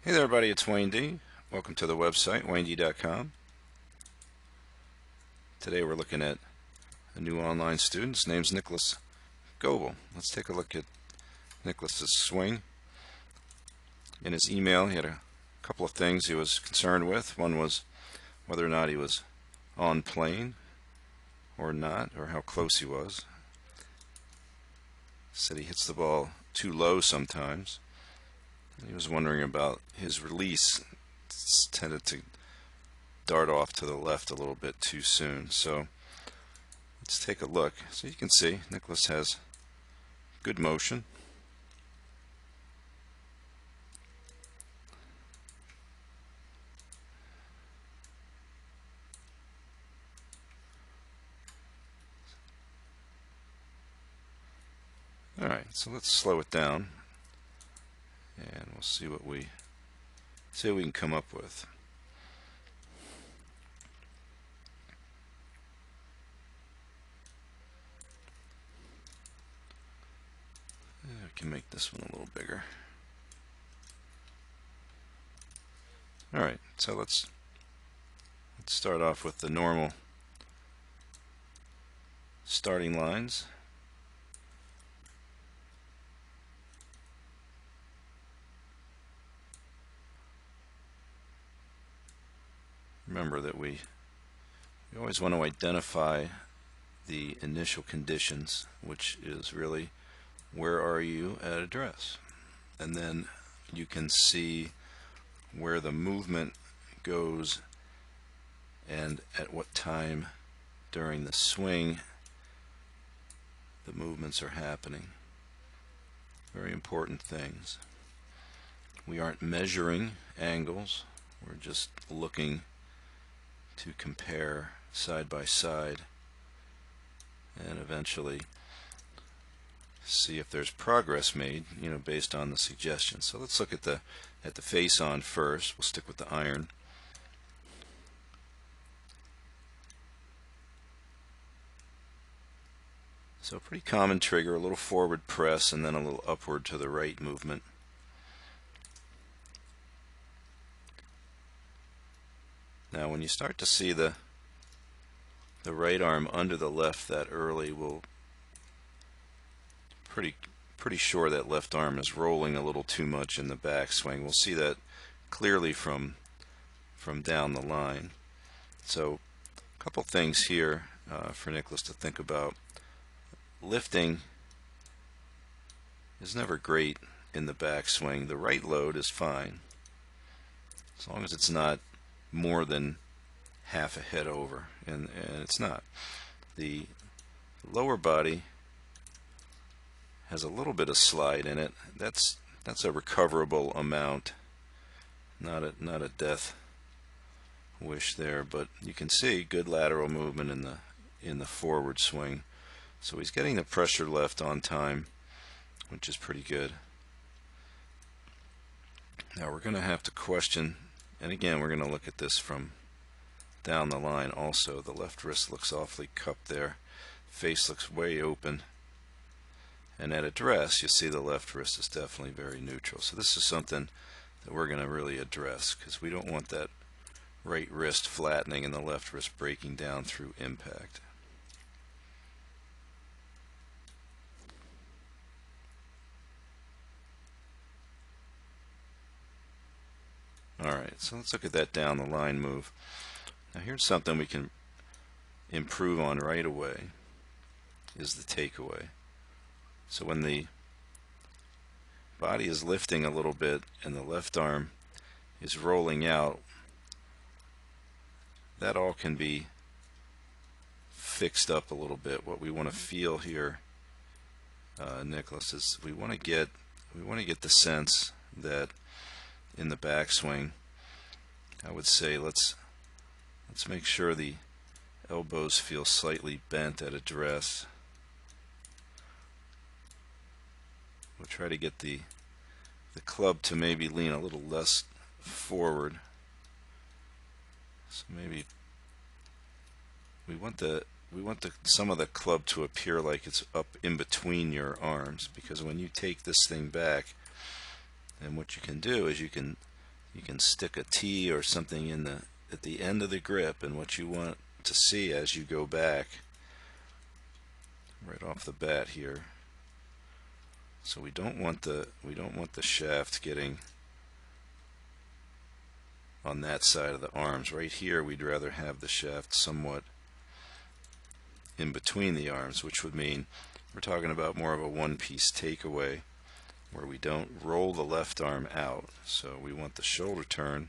Hey there everybody, it's Wayne D. Welcome to the website, WayneD.com. Today we're looking at a new online student. His name's Nicholas Goebel. Let's take a look at Nicholas's swing. In his email he had a couple of things he was concerned with. One was whether or not he was on plane or not, or how close he was. He said he hits the ball too low sometimes. He was wondering about his release. It's tended to dart off to the left a little bit too soon. So let's take a look. So you can see Nicholas has good motion. Alright, so let's slow it down and we'll see what we can come up with. We can make this one a little bigger. Alright, so let's start off with the normal starting lines. Remember that we always want to identify the initial conditions, which is really where are you at address, and then you can see where the movement goes and at what time during the swing the movements are happening. Very important things. We aren't measuring angles, we're just looking to compare side by side and eventually see if there's progress made, based on the suggestions. So let's look at the face on first. We'll stick with the iron. So pretty common trigger, a little forward press and then a little upward to the right movement. Now when you start to see the right arm under the left that early, we'll pretty sure that left arm is rolling a little too much in the backswing. We'll see that clearly from down the line. So a couple things here for Nicholas to think about. Lifting is never great in the backswing. The right load is fine as long as it's not more than half a head over, and it's not. The lower body has a little bit of slide in it. That's a recoverable amount, not a death wish there, but you can see good lateral movement in the forward swing. So he's getting the pressure left on time, which is pretty good. Now we're going to have to question, and again we're going to look at this from down the line also. The left wrist looks awfully cupped there. Face looks way open. And at address, you see the left wrist is definitely very neutral. So this is something that we're going to really address, because we don't want that right wrist flattening and the left wrist breaking down through impact. Alright, so let's look at that down the line move. Now here's something we can improve on right away, is the takeaway. So when the body is lifting a little bit and the left arm is rolling out, that all can be fixed up a little bit. What we want to feel here, Nicholas, is we want to get the sense that in the backswing, I would say let's make sure the elbows feel slightly bent at address. We'll try to get the club to maybe lean a little less forward. So maybe we want some of the club to appear like it's up in between your arms, because when you take this thing back, and what you can do is you can you can stick a T or something in the at the end of the grip, and what you want to see as you go back right off the bat here. So we don't want the shaft getting on that side of the arms. Right here we'd rather have the shaft somewhat in between the arms, which would mean we're talking about more of a one-piece takeaway where we don't roll the left arm out. So we want the shoulder turn.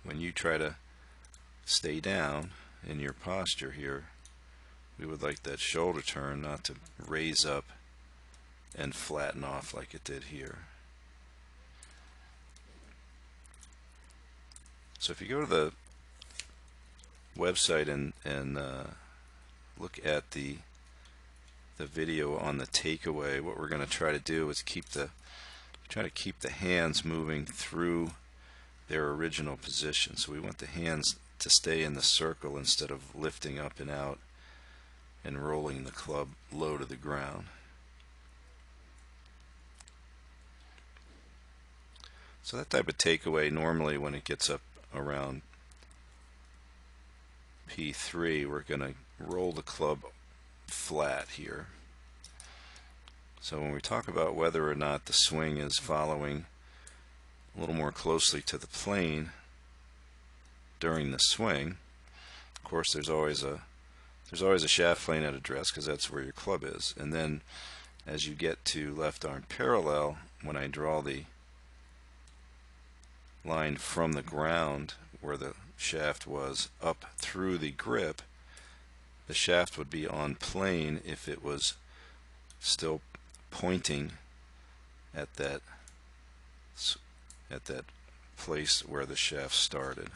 When you try to stay down in your posture here, we would like that shoulder turn not to raise up and flatten off like it did here. So if you go to the website and look at the video on the takeaway, what we're going to try to do is try to keep the hands moving through their original position. So we want the hands to stay in the circle instead of lifting up and out and rolling the club low to the ground. So that type of takeaway, normally when it gets up around P3, we're going to roll the club flat here. So when we talk about whether or not the swing is following a little more closely to the plane during the swing, of course there's always a shaft plane at address because that's where your club is. And then as you get to left arm parallel, when I draw the line from the ground where the shaft was up through the grip, the shaft would be on plane if it was still pointing at that place where the shaft started,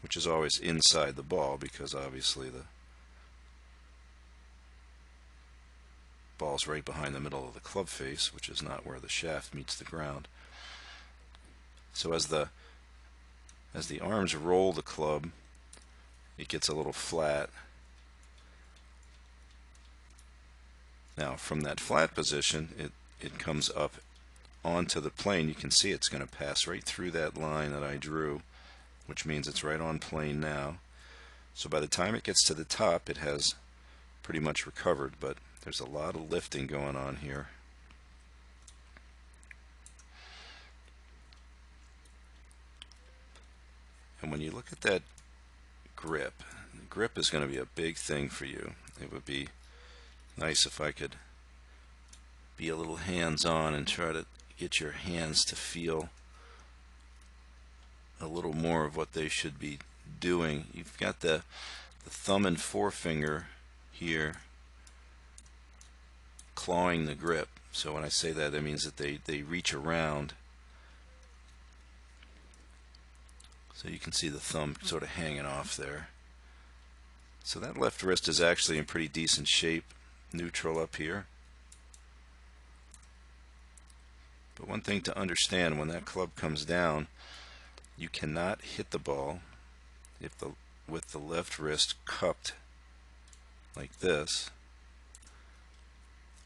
which is always inside the ball because obviously the ball's right behind the middle of the club face, which is not where the shaft meets the ground. So as the arms roll the club, it gets a little flat. Now from that flat position, it comes up onto the plane. You can see it's going to pass right through that line that I drew, which means it's right on plane now. So by the time it gets to the top, it has pretty much recovered, but there's a lot of lifting going on here. And when you look at that grip, the grip is going to be a big thing for you. It would be nice if I could be a little hands-on and try to get your hands to feel a little more of what they should be doing. You've got the thumb and forefinger here clawing the grip. So when I say that, that means that they reach around. So you can see the thumb sort of hanging off there. So that left wrist is actually in pretty decent shape, neutral up here. But one thing to understand, when that club comes down, you cannot hit the ball with the left wrist cupped like this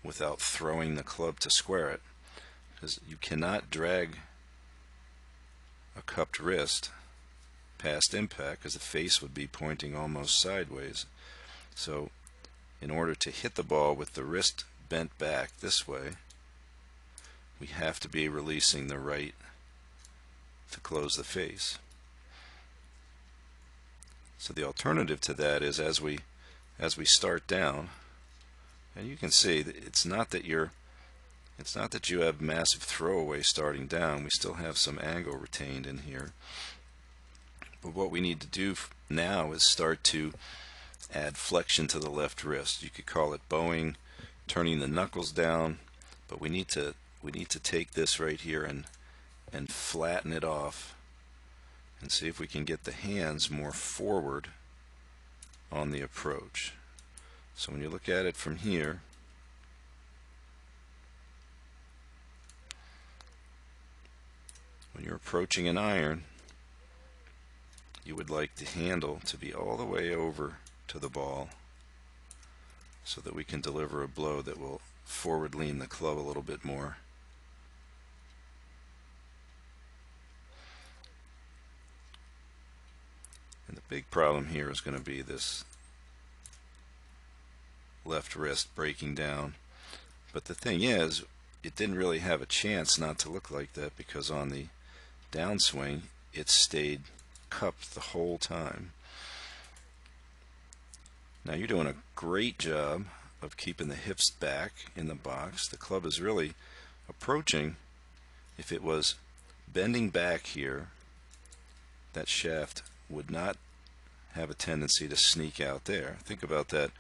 without throwing the club to square it, because you cannot drag a cupped wrist past impact because the face would be pointing almost sideways. So in order to hit the ball with the wrist bent back this way, we have to be releasing the right to close the face. So the alternative to that is as we start down, and you can see that it's not that you have massive throwaway starting down. We still have some angle retained in here. But what we need to do now is start to add flexion to the left wrist. You could call it bowing, turning the knuckles down, but we need to take this right here and flatten it off and see if we can get the hands more forward on the approach. So when you look at it from here, when you're approaching an iron, you would like the handle to be all the way over to the ball so that we can deliver a blow that will forward lean the club a little bit more. big problem here is going to be this left wrist breaking down. But the thing is, it didn't really have a chance not to look like that, because on the downswing it stayed cupped the whole time. Now you're doing a great job of keeping the hips back in the box. The club is really approaching. If it was bending back here, that shaft would not have a tendency to sneak out there. Think about that.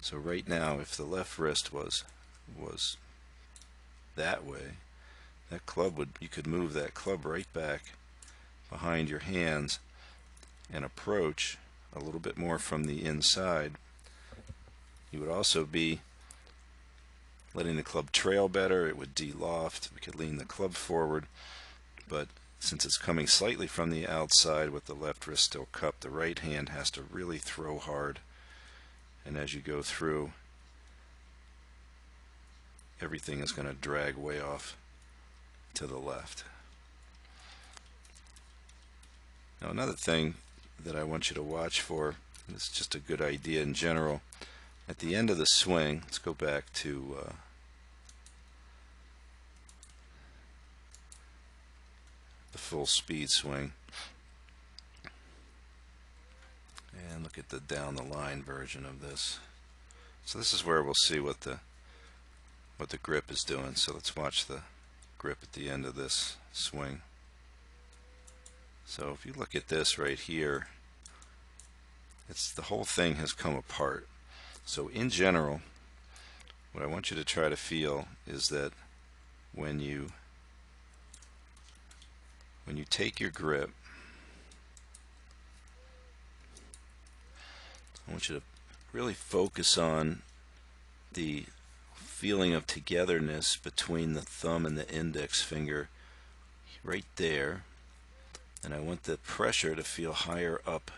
So right now, if the left wrist was that way, that club would, you could move that club right back behind your hands and approach a little bit more from the inside. You would also be letting the club trail better. It would de-loft. We could lean the club forward, but since it's coming slightly from the outside with the left wrist still cupped, the right hand has to really throw hard, and as you go through, everything is going to drag way off to the left. Now another thing that I want you to watch for, and it's just a good idea in general, at the end of the swing, let's go back to the full speed swing and look at the down the line version of this. So this is where we'll see what the grip is doing. So let's watch the grip at the end of this swing. So if you look at this right here, it's the whole thing has come apart. So in general, what I want you to try to feel is that when you take your grip, I want you to really focus on the feeling of togetherness between the thumb and the index finger right there, and I want the pressure to feel higher up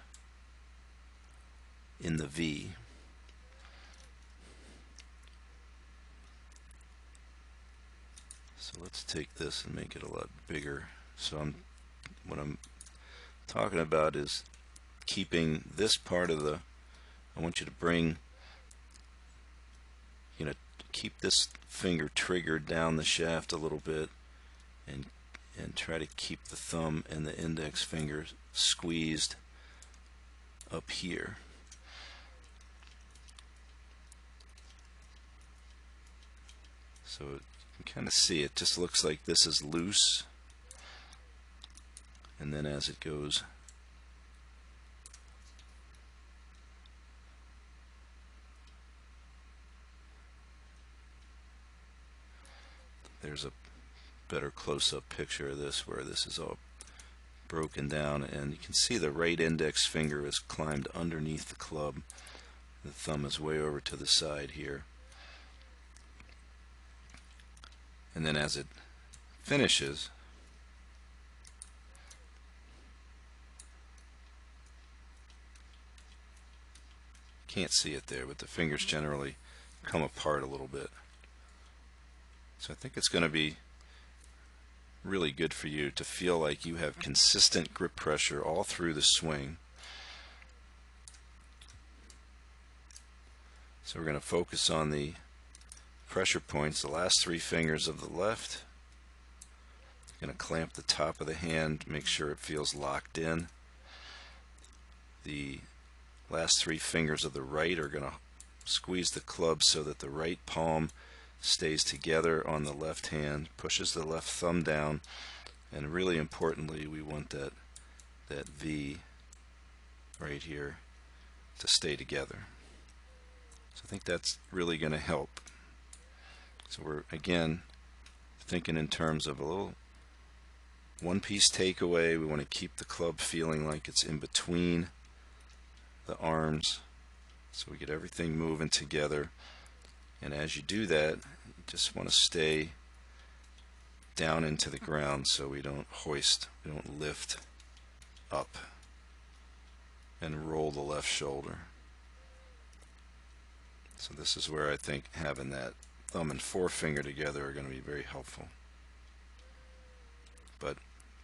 in the V. So let's take this and make it a lot bigger. So what I'm talking about is keeping this part of the, I want you to bring, keep this finger triggered down the shaft a little bit, and try to keep the thumb and the index finger squeezed up here. So you can kind of see it just looks like this is loose, and then as it goes there's a better close-up picture of this where this is all broken down, and you can see the right index finger is climbed underneath the club. The thumb is way over to the side here. And then as it finishes, can't see it there, but the fingers generally come apart a little bit. So I think it's going to be really good for you to feel like you have consistent grip pressure all through the swing. So we're going to focus on the pressure points, the last three fingers of the left. Going to clamp the top of the hand, make sure it feels locked in. The last three fingers of the right are going to squeeze the club so that the right palm stays together on the left hand, pushes the left thumb down, and really importantly, we want that V right here to stay together. So I think that's really going to help. So we're again thinking in terms of a little one-piece takeaway. We want to keep the club feeling like it's in between the arms, so we get everything moving together. And as you do that, you just want to stay down into the ground so we don't hoist, we don't lift up and roll the left shoulder. So this is where I think having that thumb and forefinger together are going to be very helpful. But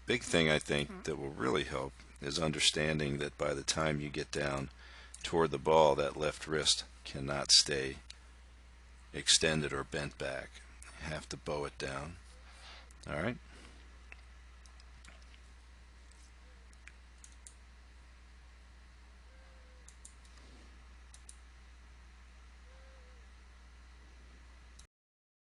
big thing I think that will really help is understanding that by the time you get down toward the ball, that left wrist cannot stay extended or bent back. You have to bow it down. All right.